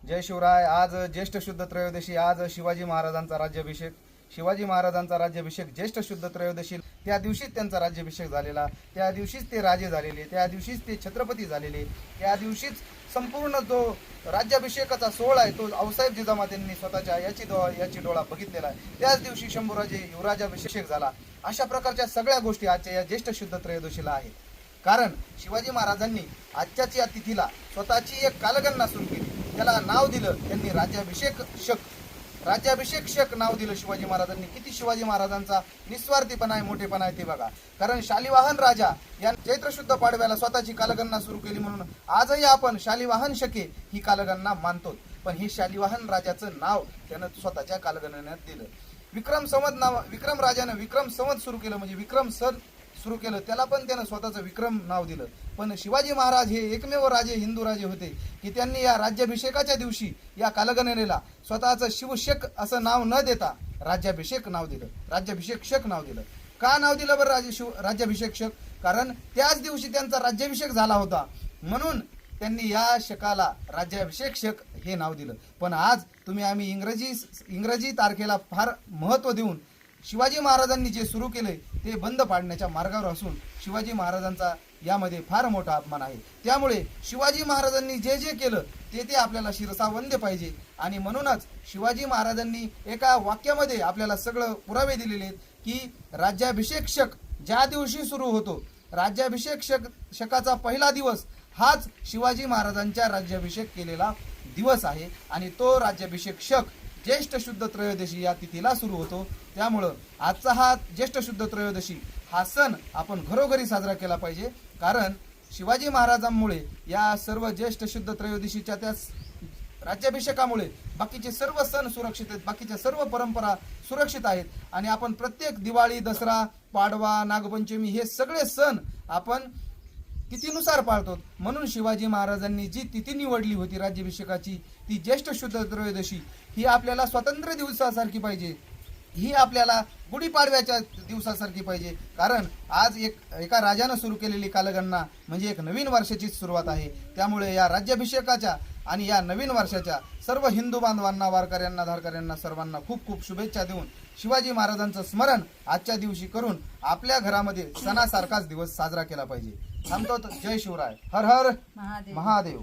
जय शिवराय. आज ज्येष्ठ शुद्ध त्रयोदशी. आज शिवाजी महाराजांचा राज्याभिषेक. शिवाजी महाराजांचा राज्याभिषेक ज्येष्ठ शुद्ध त्रयोदशी. त्या दिवशीच त्यांचा राज्याभिषेक झालेला, त्या दिवशीच ते राजे झालेले, त्या दिवशीच ते छत्रपती झालेले, त्या दिवशीच संपूर्ण जो राज्याभिषेकाचा सोहळा आहे तो आऊसाहेब जिजामातेंनी स्वतःच्या याची डोळा बघितलेला आहे. त्याच दिवशी शंभूराजे युवराजाभिषेक झाला. अशा प्रकारच्या सगळ्या गोष्टी आजच्या या ज्येष्ठ शुद्ध त्रयोदशीला आहेत. कारण शिवाजी महाराजांनी आजच्याच या तिथीला स्वतःची एक कालगणना सुरू केली. त्याला नाव दिलं त्यांनी राज्याभिषेक नाव दिलं शिवाजी महाराजांनी. किती शिवाजी महाराजांचा निस्वार्थीपणा आहे, मोठेपणा आहे ते बघा. कारण शालिवाहन राजा या चैत्र शुद्ध पाडव्याला स्वतःची कालगणना सुरू केली म्हणून आजही आपण शालिवाहन शके ही कालगणना मानतो. पण हे शालिवाहन राजाचं नाव त्यानं स्वतःच्या कालगणनेत दिलं. विक्रम राजानं विक्रम संवत सुरू केलं, म्हणजे विक्रम सण सुरू केलं, त्याला पण त्यानं स्वतःचं विक्रम नाव दिलं. पण शिवाजी महाराज हे एकमेव राजे, हिंदू राजे होते की त्यांनी या राज्याभिषेकाच्या दिवशी या कालगणनेला स्वतःचं शिवशक असं नाव न देता राज्याभिषेक नाव दिलं, राज्याभिषेक नाव दिलं. का नाव दिलं बरं राज्याभिषेक? कारण त्याच दिवशी त्यांचा राज्याभिषेक झाला होता म्हणून त्यांनी या शकाला राज्याभिषेक हे नाव दिलं. पण आज आम्ही इंग्रजी तारखेला फार महत्त्व देऊन शिवाजी महाराजांनी जे सुरू केले ते बंद पाडण्याच्या मार्गावर असून शिवाजी महाराजांचा यामध्ये फार मोठा अपमान आहे. त्यामुळे शिवाजी महाराजांनी जे जे केलं ते आपल्याला शिरसावंद्य पाहिजे. आणि म्हणूनच शिवाजी महाराजांनी एका वाक्यामध्ये आपल्याला सगळं पुरावे दिलेले आहेत की राज्याभिषेक ज्या दिवशी सुरू होतो, राज्याभिषेक पहिला दिवस हाच शिवाजी महाराजांच्या राज्याभिषेक केलेला दिवस आहे. आणि तो राज्याभिषेक ज्येष्ठ शुद्ध त्रयोदशी या तिथीला सुरू होतो. त्यामुळं आजचा हा ज्येष्ठ शुद्ध त्रयोदशी हा सण आपण घरोघरी साजरा केला पाहिजे. कारण शिवाजी महाराजांमुळे या सर्व ज्येष्ठ शुद्ध त्रयोदशीच्या त्या राज्याभिषेकामुळे बाकीचे सर्व सण सुरक्षित आहेत, बाकीच्या सर्व परंपरा सुरक्षित आहेत. आणि आपण प्रत्येक दिवाळी, दसरा, पाडवा, नागपंचमी हे सगळे सण आपण तिथीनुसार पाळतो. म्हणून शिवाजी महाराजांनी जी तिथी निवडली होती राज्याभिषेकाची, ती ज्येष्ठ शुद्ध त्रयोदशी ही आपल्याला स्वातंत्र्य दिवसासारखी पाहिजे, ही आपल्याला गुढीपाडव्याच्या दिवसासारखी पाहिजे. कारण आज एका राजानं सुरू केलेली कालगणना म्हणजे एक नवीन वर्षाची सुरुवात आहे. त्यामुळे या राज्याभिषेकाच्या आणि या नवीन वर्षाच्या सर्व हिंदू बांधवांना, वारकऱ्यांना, धारकऱ्यांना सर्वांना खूप खूप शुभेच्छा देऊन शिवाजी महाराजांचं स्मरण आजच्या दिवशी करून आपल्या घरामध्ये सणासारखाच दिवस साजरा केला पाहिजे. थांबतो. जय शिवराय. हर हर महादेव.